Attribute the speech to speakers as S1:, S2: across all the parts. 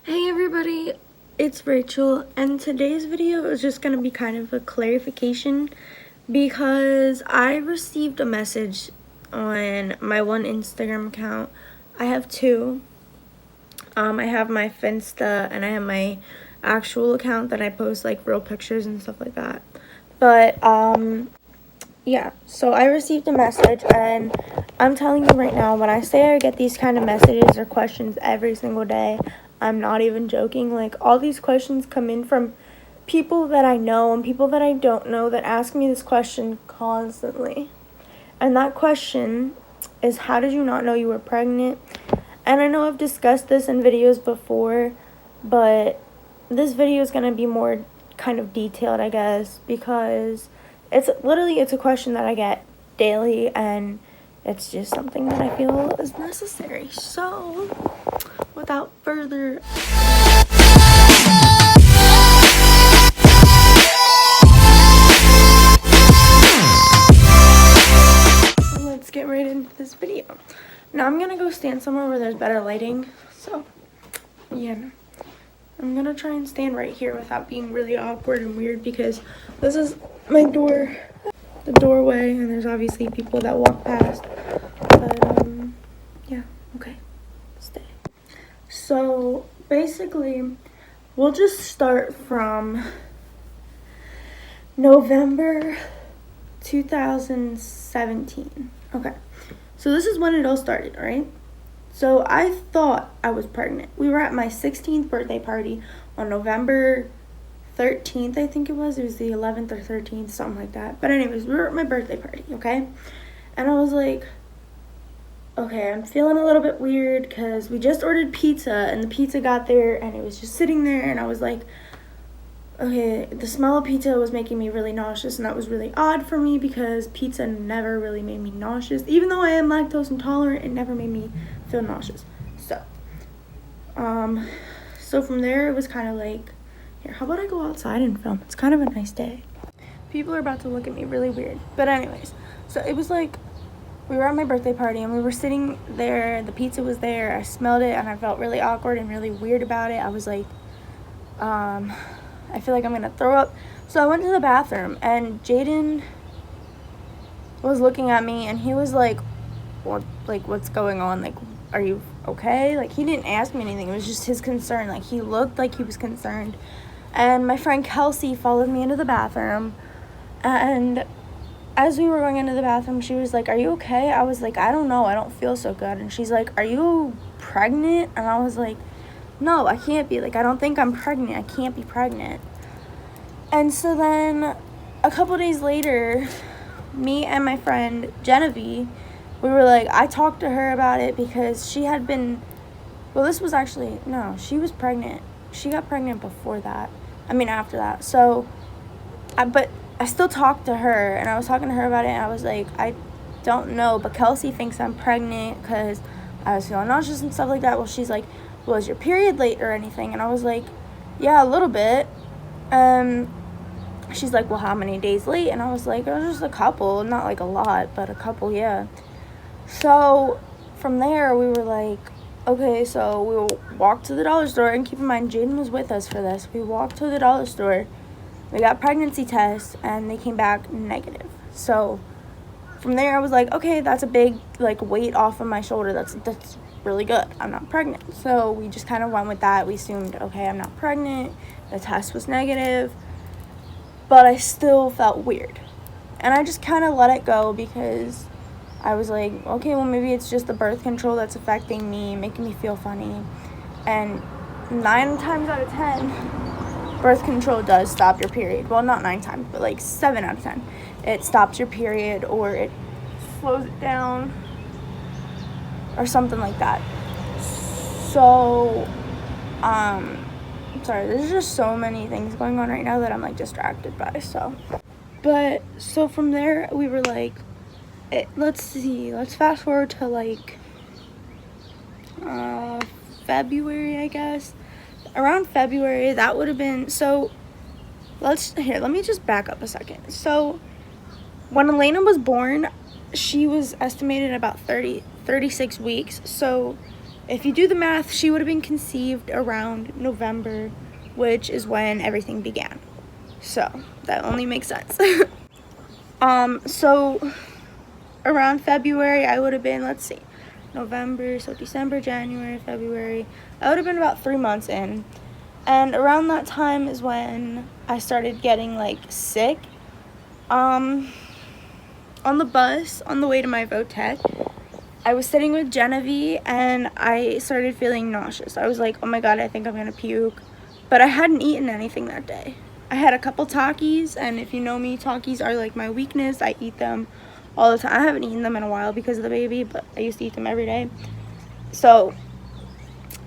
S1: Hey everybody, it's Rachel, and today's video is just going to be kind of a clarification because I received a message on my one Instagram account. I have two. I have my Finsta and I have my actual account that I post like real pictures and stuff like that. But yeah, so I received a message, and I'm telling you right now, when I say I get these kind of messages or questions every single day, I'm not even joking. Like, all these questions come in from people that I know and people that I don't know that ask me this question constantly. And that question is, how did you not know you were pregnant? And I know I've discussed this in videos before, but this video is going to be more kind of detailed, I guess, because it's a question that I get daily, and it's just something that I feel is necessary. So, without further let's get right into this video. Now I'm gonna go stand somewhere where there's better lighting. So, yeah. I'm gonna try and stand right here without being really awkward and weird, because this is my door, the doorway, and there's obviously people that walk past. But, yeah, okay, stay. So, basically, we'll just start from November 2017. Okay, so this is when it all started, right? So I thought I was pregnant. We were at my 16th birthday party on November 13th, I think it was. It was the 11th or 13th, something like that. But anyways, we were at my birthday party, okay? And I was like, okay, I'm feeling a little bit weird because we just ordered pizza, and the pizza got there and it was just sitting there, and I was like, okay, the smell of pizza was making me really nauseous, and that was really odd for me because pizza never really made me nauseous. Even though I am lactose intolerant, it never made me feel nauseous. So from there, it was kind of like, here, how about I go outside and film? It's kind of a nice day. People are about to look at me really weird. But anyways, so it was like, we were at my birthday party, and we were sitting there, the pizza was there, I smelled it, and I felt really awkward and really weird about it. I was like, I feel like I'm gonna throw up. So I went to the bathroom, and Jaden was looking at me, and he was like, what's going on? Like, are you okay? Like, he didn't ask me anything. It was just his concern. Like, he looked like he was concerned. And my friend Kelsey followed me into the bathroom, and as we were going into the bathroom, she was like, are you okay? I was like, I don't know. I don't feel so good. And she's like, are you pregnant? And I was like, no, I can't be. Like, I don't think I'm pregnant. I can't be pregnant. And so then a couple days later, me and my friend Genevieve, we were like, I talked to her about it because she had been, well, this was actually, no, she was pregnant. She got pregnant before that. I mean, after that. So, but I still talked to her, and I was talking to her about it, and I was like, I don't know, but Kelsey thinks I'm pregnant because I was feeling nauseous and stuff like that. Well, she's like, was your period late or anything? And I was like, yeah, a little bit. She's like, well, how many days late? And I was like, it was just a couple, not like a lot, but a couple, yeah. So from there, we were like, okay, so we walked to the dollar store, and keep in mind, Jaden was with us for this. We walked to the dollar store, we got pregnancy tests, and they came back negative. So from there, I was like, okay, that's a big, like, weight off of my shoulder. That's really good. I'm not pregnant. So we just kind of went with that. We assumed, okay, I'm not pregnant. The test was negative, but I still felt weird. And I just kind of let it go because I was like, okay, well, maybe it's just the birth control that's affecting me, making me feel funny. And 9 times out of 10, birth control does stop your period. Well, not 9 times, but like 7 out of 10. It stops your period, or it slows it down, or something like that. So, sorry, there's just so many things going on right now that I'm like distracted by, so. But, so from there, we were like, let's fast forward to like, February, I guess. Around February, that would have been, so, let me just back up a second. So, when Elena was born, she was estimated about 36 weeks, so if you do the math, she would have been conceived around November, which is when everything began. So that only makes sense. So around February, I would have been, let's see, November, so December, January, February, I would have been about 3 months in. And around that time is when I started getting like sick. On the bus on the way to my VOTEC, I was sitting with Genevieve and I started feeling nauseous. I was like, oh my god, I think I'm gonna puke. But I hadn't eaten anything that day. I had a couple Takis, and if you know me, Takis are like my weakness. I eat them all the time. I haven't eaten them in a while because of the baby, but I used to eat them every day. So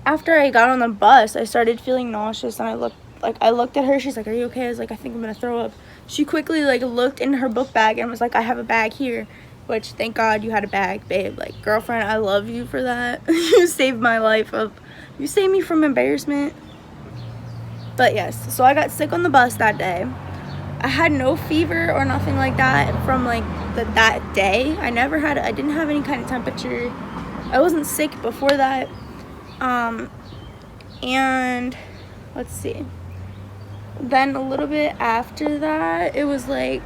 S1: after I got on the bus, I started feeling nauseous, and I looked at her. She's like, are you okay? I was like, I think I'm gonna throw up. She quickly like looked in her book bag and was like, I have a bag here, which thank God you had a bag, babe. Like, girlfriend, I love you for that. You saved my life. You saved me from embarrassment. But yes, so I got sick on the bus that day. I had no fever or nothing like that from like that day. I didn't have any kind of temperature. I wasn't sick before that. And let's see. Then a little bit after that, it was like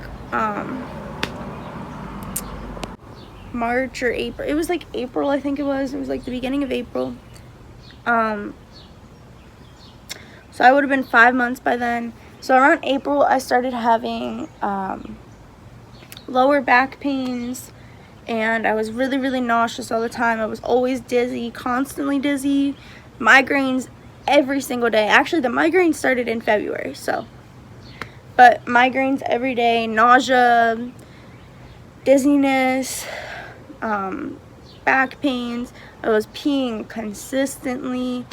S1: March or April. It was like April, I think it was. It was like the beginning of April. So I would have been 5 months by then. So around April, I started having lower back pains, and I was really, really nauseous all the time. I was always dizzy, constantly dizzy. Migraines every single day. Actually, the migraines started in February, so. But migraines every day, nausea, dizziness, back pains. I was peeing consistently.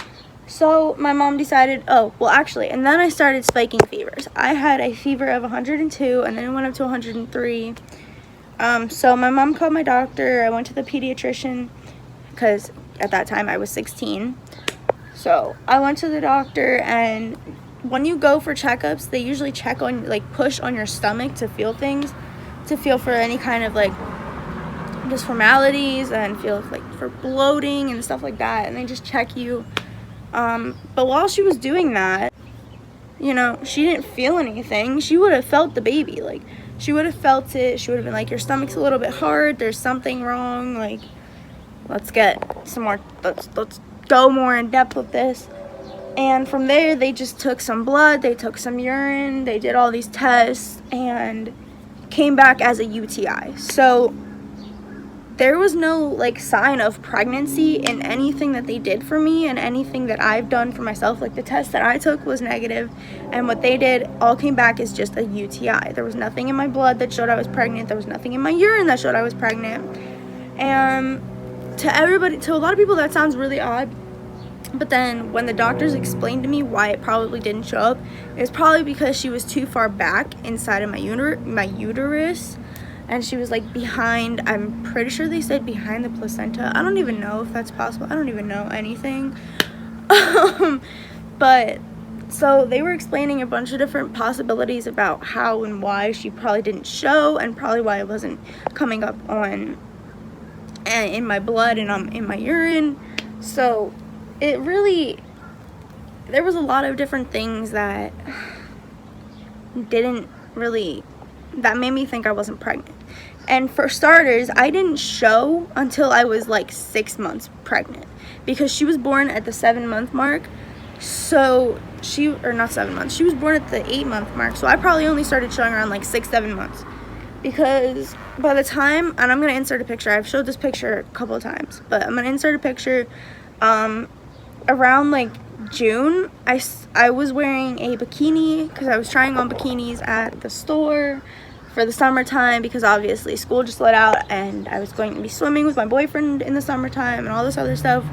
S1: So my mom decided, and then I started spiking fevers. I had a fever of 102, and then it went up to 103. So my mom called my doctor. I went to the pediatrician because at that time I was 16. So I went to the doctor, and when you go for checkups, they usually check on, like, push on your stomach to feel things, to feel for any kind of, like, just formalities, and feel like for bloating and stuff like that, and they just check you. But while she was doing that, you know, she didn't feel anything. She would have felt the baby. Like, she would have felt it. She would have been like, your stomach's a little bit hard. There's something wrong. Like, let's get some more, let's go more in depth with this. And from there, they just took some blood. They took some urine. They did all these tests and came back as a UTI. So there was no, like, sign of pregnancy in anything that they did for me and anything that I've done for myself. Like, the test that I took was negative, and what they did all came back as just a UTI. There was nothing in my blood that showed I was pregnant. There was nothing in my urine that showed I was pregnant. And to a lot of people, that sounds really odd. But then when the doctors explained to me why it probably didn't show up, it was probably because she was too far back inside of my uterus. And she was like behind, I'm pretty sure they said behind the placenta. I don't even know if that's possible. I don't even know anything. But so they were explaining a bunch of different possibilities about how and why she probably didn't show, and probably why it wasn't coming up on in my blood and in my urine. So it really, there was a lot of different things that that made me think I wasn't pregnant. And for starters, I didn't show until I was like 6 months pregnant, because she was born at the 7-month mark. So she was born at the 8-month mark. So I probably only started showing around like 6-7 months, because by the time, and I'm going to insert a picture, I've showed this picture a couple of times, but I'm going to insert a picture, around like June, I was wearing a bikini because I was trying on bikinis at the store for the summertime, because obviously school just let out and I was going to be swimming with my boyfriend in the summertime and all this other stuff.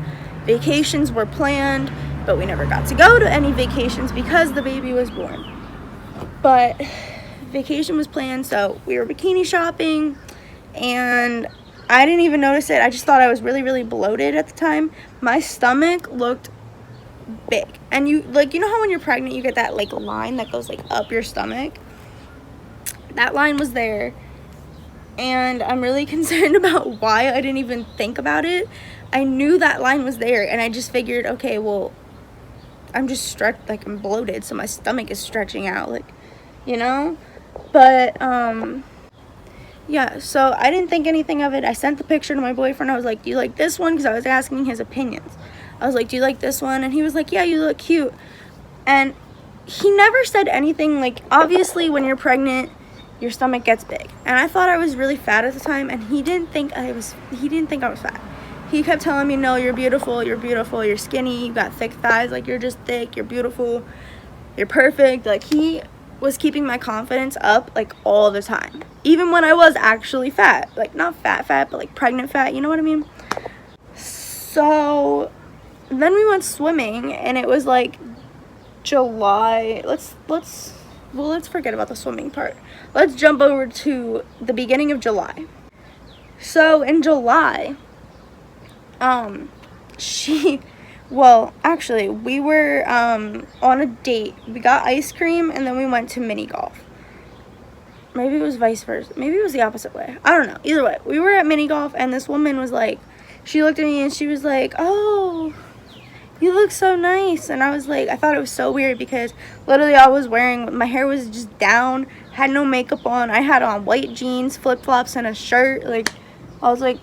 S1: Vacations were planned, but we never got to go to any vacations because the baby was born. But vacation was planned, so we were bikini shopping, and I didn't even notice it. I just thought I was really, really bloated at the time. My stomach looked big. And you know how when you're pregnant you get that like line that goes like up your stomach? That line was there. And I'm really concerned about why I didn't even think about it. I knew that line was there, and I just figured, okay, well, I'm just stretched, like, I'm bloated, so my stomach is stretching out, like, you know? But, yeah, so I didn't think anything of it. I sent the picture to my boyfriend. I was like, do you like this one? Because I was asking his opinions. I was like, do you like this one? And he was like, yeah, you look cute. And he never said anything. Like, obviously, when you're pregnant, your stomach gets big. And I thought I was really fat at the time, and he didn't think I was fat. He kept telling me, no, you're beautiful, you're skinny, you got thick thighs, like, you're just thick, you're beautiful, you're perfect. Like, he was keeping my confidence up, like, all the time. Even when I was actually fat. Like, not fat, but, like, pregnant fat, you know what I mean? So, then we went swimming, and it was, like, July. Let's forget about the swimming part. Let's jump over to the beginning of July. So, in July, actually, we were on a date. We got ice cream, and then we went to mini golf. Maybe it was vice versa. Maybe it was the opposite way. I don't know. Either way, we were at mini golf, and this woman was like, she looked at me, and she was like, oh, you look so nice. And I was like, I thought it was so weird because literally I was wearing, my hair was just down, had no makeup on. I had on white jeans, flip-flops, and a shirt. Like, I was like,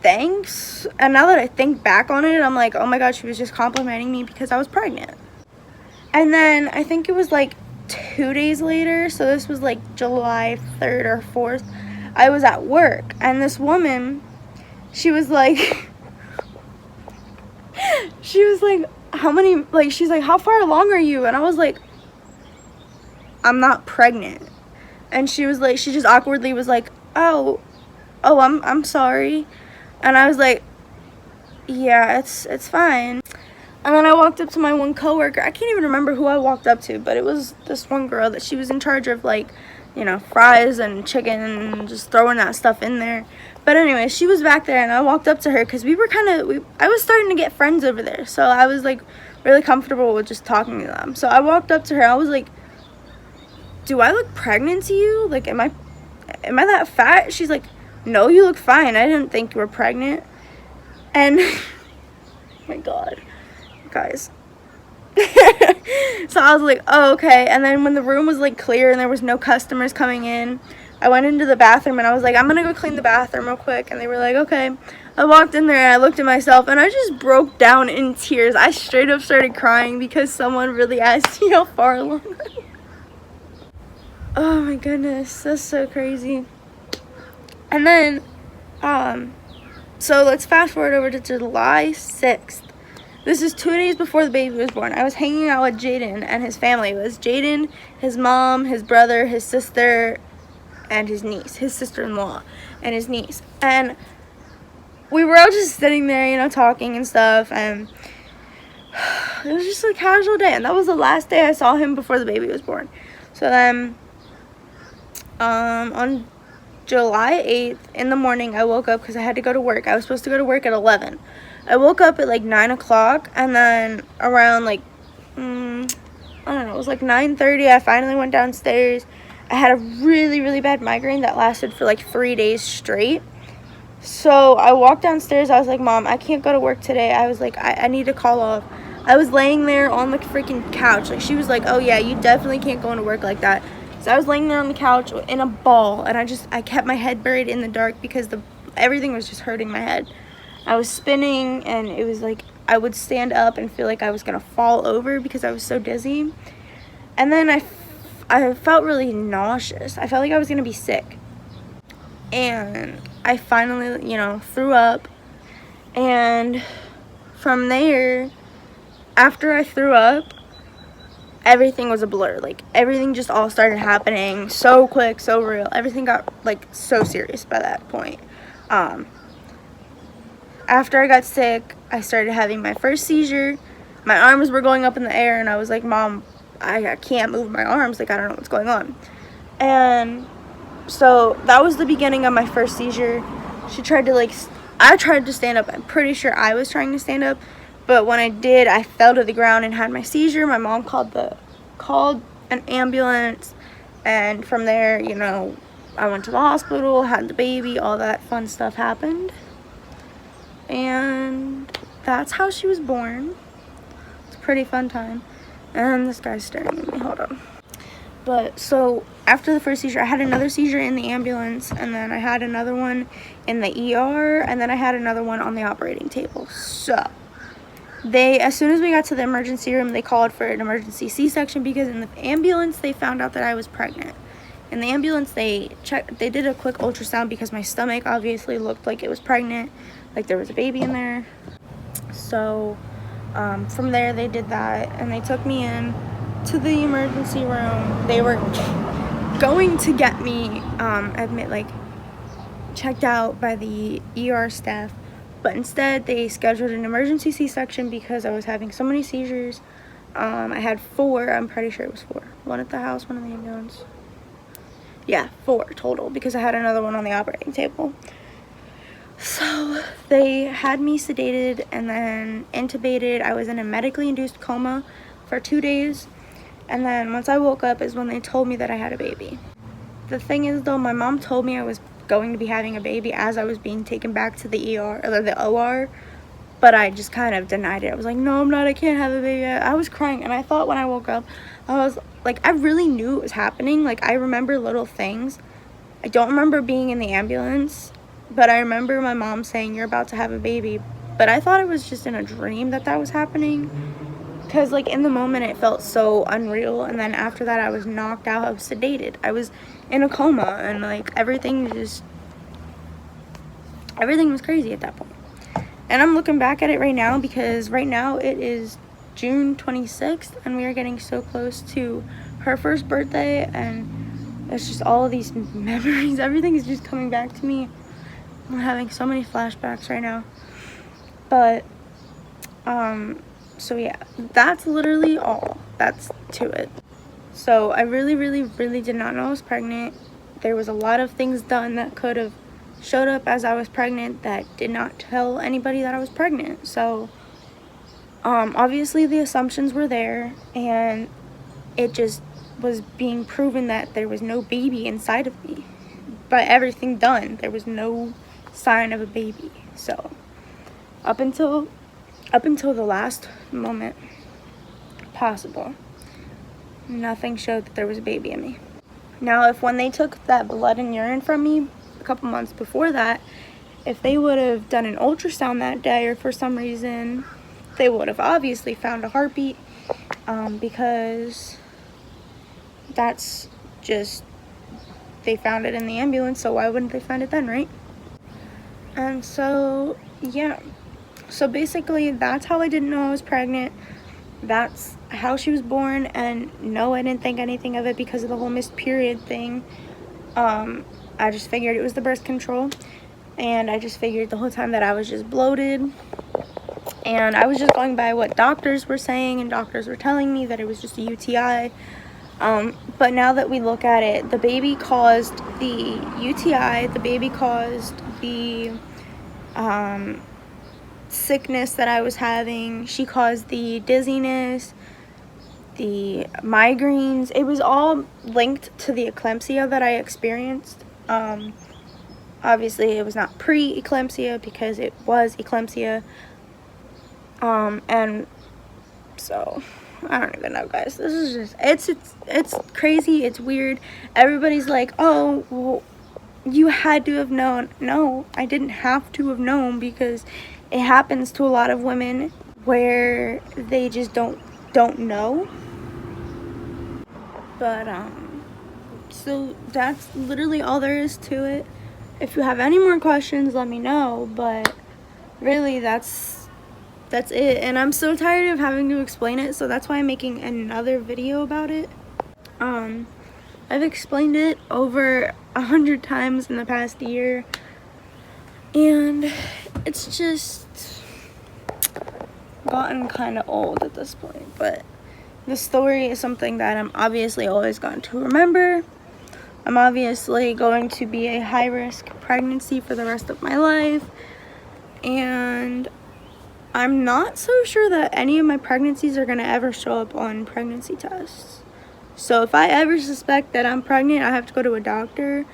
S1: thanks. And now that I think back on it, I'm like, oh my god, she was just complimenting me because I was pregnant. And then I think it was like 2 days later, so this was like July 3rd or 4th, I was at work, and this woman, she was like she's like, how far along are you? And I was like, I'm not pregnant. And she was like, she just awkwardly was like, oh, I'm sorry. And I was like, yeah, it's fine. And then I walked up to my one coworker. I can't even remember who I walked up to, but it was this one girl that she was in charge of, like, you know, fries and chicken and just throwing that stuff in there. But anyway, she was back there, and I walked up to her because I was starting to get friends over there. So I was, like, really comfortable with just talking to them. So I walked up to her. I was like, do I look pregnant to you? Like, am I that fat? She's like, no, you look fine. I didn't think you were pregnant. And, oh my god, guys. So I was like, oh, okay. And then when the room was, like, clear and there was no customers coming in, I went into the bathroom and I was like, I'm gonna go clean the bathroom real quick. And they were like, okay. I walked in there and I looked at myself and I just broke down in tears. I straight up started crying because someone really asked me how far along I was. Oh my goodness, that's so crazy. And then, so let's fast forward over to July 6th. This is 2 days before the baby was born. I was hanging out with Jaden and his family. It was Jaden, his mom, his brother, his sister, and his niece. His sister-in-law and his niece. And we were all just sitting there, you know, talking and stuff. And it was just a casual day. And that was the last day I saw him before the baby was born. So then, on July 8th in the morning, I woke up because I had to go to work. I was supposed to go to work at 11. I woke up at like 9 o'clock, and then around like, I don't know, it was like 9:30, I finally went downstairs. I had a really, really bad migraine that lasted for like 3 days straight. So I walked downstairs. I was like, Mom, I can't go to work today. I was like, I need to call off. I was laying there on the freaking couch. Like, she was like, oh yeah, you definitely can't go into work like that. So I was laying there on the couch in a ball, and I kept my head buried in the dark because everything was just hurting my head. I was spinning, and it was like I would stand up and feel like I was gonna fall over because I was so dizzy. And then I felt really nauseous. I felt like I was gonna be sick. And I finally, you know, threw up. And from there, after I threw up, everything was a blur. Like, everything just all started happening so quick, so real. Everything got, like, so serious by that point. After I got sick, I started having my first seizure. My arms were going up in the air, and I was like, Mom, I can't move my arms. Like, I don't know what's going on. And so that was the beginning of my first seizure. She tried to, like, I tried to stand up. I'm pretty sure I was trying to stand up. But when I did, I fell to the ground and had my seizure. My mom called an ambulance. And from there, you know, I went to the hospital, had the baby, all that fun stuff happened. And that's how she was born. It's a pretty fun time. And this guy's staring at me. Hold on. But so after the first seizure, I had another seizure in the ambulance, and then I had another one in the ER, and then I had another one on the operating table. So as soon as we got to the emergency room, they called for an emergency C-section, because in the ambulance they found out that I was pregnant. In the ambulance they did a quick ultrasound because my stomach obviously looked like it was pregnant, like there was a baby in there. So from there they did that, and they took me in to the emergency room. They were going to get me checked out by the ER staff, but instead they scheduled an emergency C-section because I was having so many seizures. I had 4, I'm pretty sure it was 4. 1 at the house, 1 in the ambulance. Yeah, 4 total, because I had another one on the operating table. So they had me sedated and then intubated. I was in a medically induced coma for 2 days. And then once I woke up is when they told me that I had a baby. The thing is though, my mom told me I was going to be having a baby as I was being taken back to the ER, or the OR, but I just kind of denied it. I was like, no, I'm not, I can't have a baby. I was crying, and I thought when I woke up, I was like, I really knew it was happening. Like, I remember little things. I don't remember being in the ambulance, but I remember my mom saying, you're about to have a baby. But I thought it was just in a dream that was happening, because like in the moment it felt so unreal, and then after that I was knocked out, I was sedated, I was in a coma, and like everything was crazy at that point. And I'm looking back at it right now, because right now it is June 26th and we are getting so close to her first birthday, and it's just all of these memories, everything is just coming back to me. I'm having so many flashbacks right now. But so yeah, that's literally all that's to it. So I really did not know I was pregnant. There was a lot of things done that could have showed up as I was pregnant that did not tell anybody that I was pregnant. So obviously the assumptions were there, and it just was being proven that there was no baby inside of me. By everything done, there was no sign of a baby. So up until the last moment possible, nothing showed that there was a baby in me. Now, if when they took that blood and urine from me a couple months before that, if they would have done an ultrasound that day, or for some reason they would have obviously found a heartbeat, because that's just, they found it in the ambulance, so why wouldn't they find it then, right? And so yeah, so basically that's how I didn't know I was pregnant. That's how she was born. And no, I didn't think anything of it because of the whole missed period thing. I just figured it was the birth control, and I just figured the whole time that I was just bloated, and I was just going by what doctors were saying, and doctors were telling me that it was just a UTI. But now that we look at it, the baby caused the UTI, the baby caused the sickness that I was having, she caused the dizziness, the migraines. It was all linked to the eclampsia that I experienced. Obviously it was not pre-eclampsia because it was eclampsia. And so I don't even know, guys. This is just, it's crazy, it's weird. Everybody's like, oh, well, you had to have known. No, I didn't have to have known, because it happens to a lot of women where they just don't know. But so that's literally all there is to it. If you have any more questions, let me know, but really that's it. And I'm so tired of having to explain it, so that's why I'm making another video about it. I've explained it over 100 times in the past year, and it's just gotten kind of old at this point. But the story is something that I'm obviously always going to remember. I'm obviously going to be a high-risk pregnancy for the rest of my life, and I'm not so sure that any of my pregnancies are going to ever show up on pregnancy tests. So if I ever suspect that I'm pregnant, I have to go to a doctor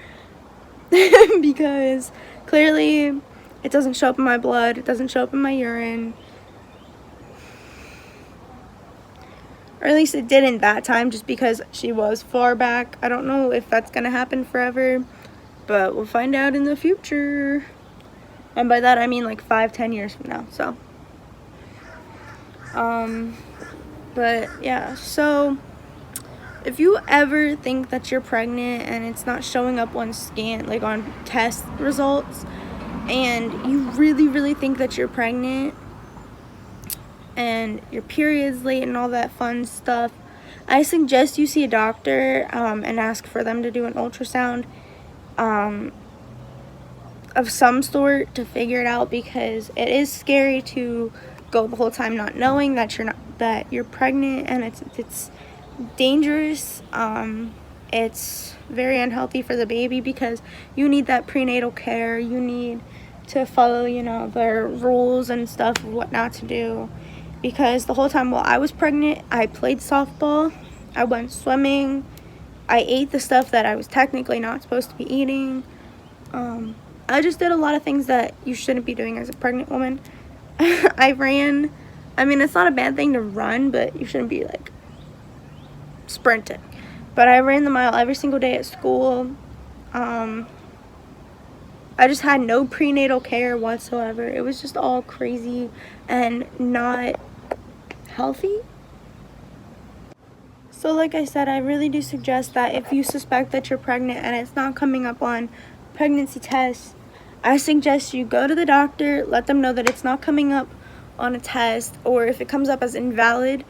S1: because clearly It doesn't show up in my blood. It doesn't show up in my urine. Or at least it didn't that time, just because she was far back. I don't know if that's gonna happen forever, but we'll find out in the future. And by that I mean like 5-10 years from now. So but yeah, so if you ever think that you're pregnant and it's not showing up on scan, like on test results, and you really think that you're pregnant and your period's late and all that fun stuff, I suggest you see a doctor and ask for them to do an ultrasound of some sort to figure it out, because it is scary to go the whole time not knowing that you're pregnant, and it's dangerous. It's very unhealthy for the baby, because you need that prenatal care. You need to follow, you know, their rules and stuff of what not to do, because the whole time while I was pregnant, I played softball, I went swimming, I ate the stuff that I was technically not supposed to be eating. I just did a lot of things that you shouldn't be doing as a pregnant woman. I ran. I mean, it's not a bad thing to run, but you shouldn't be like sprinting. But I ran the mile every single day at school. I just had no prenatal care whatsoever. It was just all crazy and not healthy. So like I said, I really do suggest that if you suspect that you're pregnant and it's not coming up on pregnancy tests, I suggest you go to the doctor, let them know that it's not coming up on a test, or if it comes up as invalid,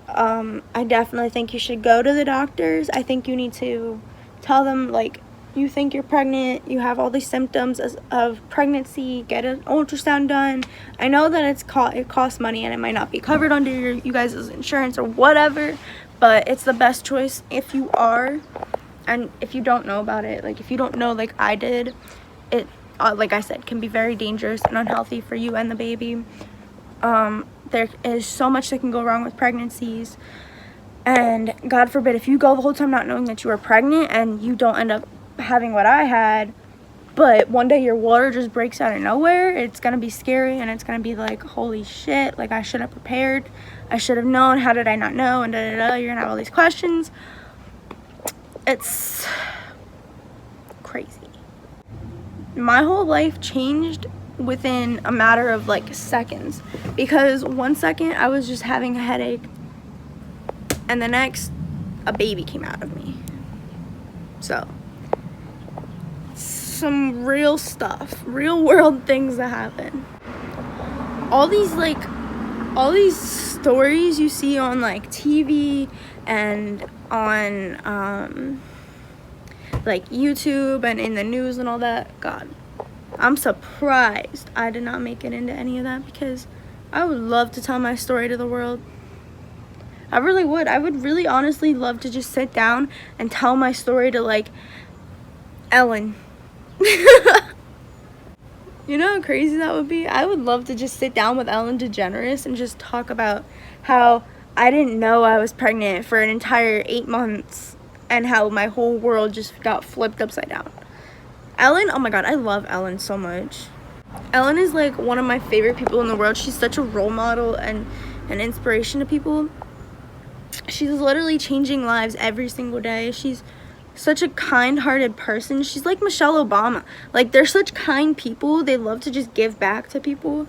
S1: I definitely think you should go to the doctors. I think you need to tell them, like, you think you're pregnant, you have all these symptoms of pregnancy, get an ultrasound done. I know that it costs money and it might not be covered under you guys' insurance or whatever, but it's the best choice if you are. And if you don't know about it, like if you don't know like I did, it like I said, can be very dangerous and unhealthy for you and the baby. There is so much that can go wrong with pregnancies, and God forbid if you go the whole time not knowing that you are pregnant and you don't end up having what I had, but one day your water just breaks out of nowhere, it's gonna be scary, and it's gonna be like, holy shit, like I should have prepared, I should have known, how did I not know, and you're gonna have all these questions. It's crazy. My whole life changed within a matter of like seconds, because 1 second I was just having a headache, and the next a baby came out of me. So some real stuff, real world things that happen. All these stories you see on like TV and on like YouTube and in the news and all that, God, I'm surprised I did not make it into any of that, because I would love to tell my story to the world. I really would. I would really honestly love to just sit down and tell my story to like Ellen. You know how crazy that would be? I would love to just sit down with Ellen DeGeneres and just talk about how I didn't know I was pregnant for an entire 8 months, and how my whole world just got flipped upside down. Ellen, oh my God, I love Ellen so much. Ellen is like one of my favorite people in the world. She's such a role model and an inspiration to people. She's literally changing lives every single day. She's such a kind-hearted person. She's like Michelle Obama. Like, they're such kind people. They love to just give back to people.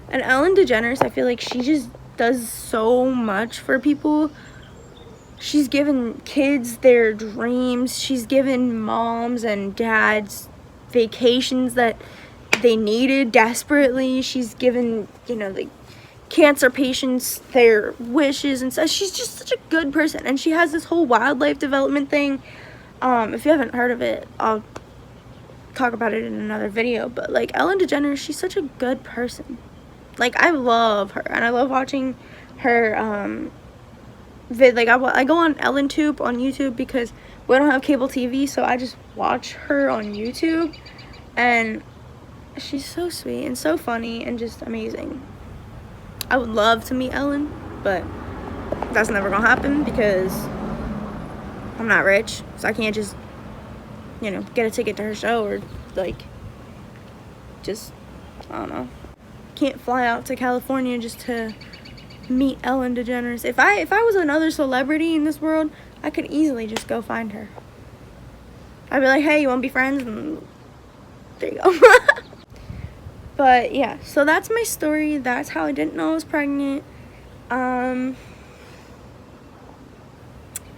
S1: And Ellen DeGeneres, I feel like she just does so much for people. She's given kids their dreams. She's given moms and dads vacations that they needed desperately. She's given, you know, like cancer patients their wishes and stuff. She's just such a good person. And she has this whole wildlife development thing. If you haven't heard of it, I'll talk about it in another video. But like Ellen DeGeneres, she's such a good person. Like, I love her, and I love watching her I go on EllenTube on YouTube, because we don't have cable TV, so I just watch her on YouTube, and she's so sweet and so funny and just amazing. I would love to meet Ellen, but that's never gonna happen because I'm not rich, so I can't just, you know, get a ticket to her show or like just I don't know. Can't fly out to California just to meet Ellen DeGeneres. If I was another celebrity in this world, I could easily just go find her. I'd be like, hey, you want to be friends? And there you go. But yeah, so that's my story. That's how I didn't know I was pregnant.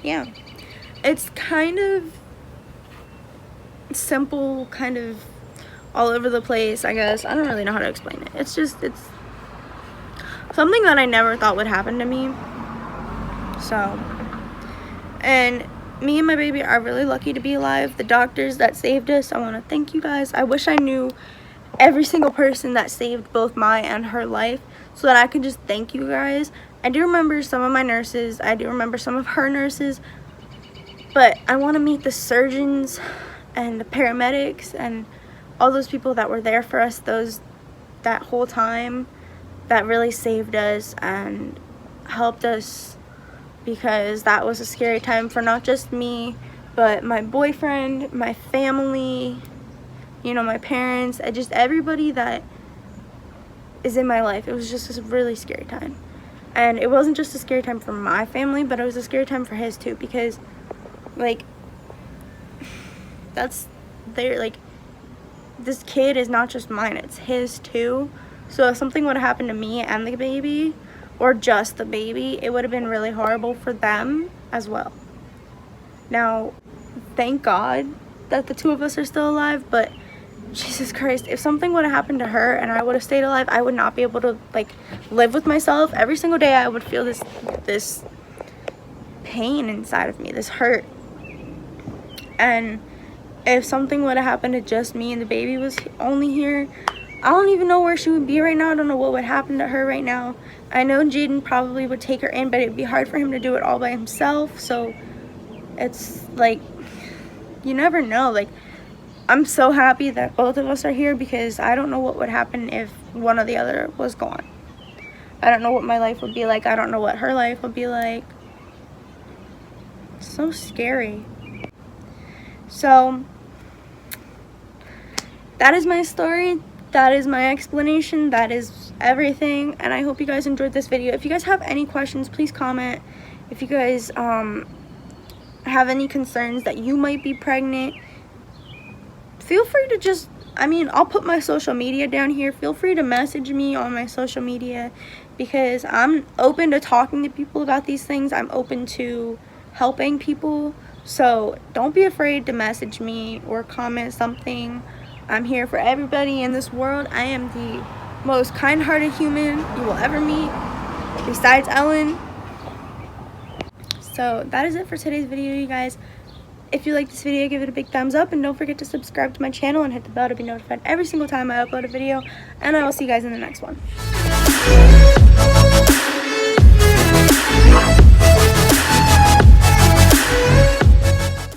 S1: Yeah, it's kind of simple, kind of all over the place, I guess. I don't really know how to explain it. It's something that I never thought would happen to me. So, and me and my baby are really lucky to be alive. The doctors that saved us, I want to thank you guys. I wish I knew every single person that saved both my and her life so that I could just thank you guys. I do remember some of my nurses. I do remember some of her nurses. But I want to meet the surgeons and the paramedics and all those people that were there for us that whole time, that really saved us and helped us, because that was a scary time for not just me, but my boyfriend, my family, you know, my parents, and just everybody that is in my life. It was just a really scary time. And it wasn't just a scary time for my family, but it was a scary time for his too, because like this kid is not just mine, it's his too. So if something would have happened to me and the baby, or just the baby, it would have been really horrible for them as well. Now, thank God that the two of us are still alive, but Jesus Christ, if something would have happened to her and I would have stayed alive, I would not be able to like live with myself. Every single day I would feel this pain inside of me, this hurt. And if something would have happened to just me and the baby was only here, I don't even know where she would be right now. I don't know what would happen to her right now. I know Jaden probably would take her in, but it'd be hard for him to do it all by himself. So it's like, you never know. Like, I'm so happy that both of us are here, because I don't know what would happen if one or the other was gone. I don't know what my life would be like. I don't know what her life would be like. It's so scary. So that is my story. That is my explanation. That is everything. And I hope you guys enjoyed this video. If you guys have any questions, please comment. If you guys have any concerns that you might be pregnant, feel free to just, I'll put my social media down here. Feel free to message me on my social media, because I'm open to talking to people about these things. I'm open to helping people. So don't be afraid to message me or comment something. I'm here for everybody in this world. I am the most kind-hearted human you will ever meet, besides Ellen. So that is it for today's video, you guys. If you like this video, give it a big thumbs up, and don't forget to subscribe to my channel and hit the bell to be notified every single time I upload a video. And I will see you guys in the next one.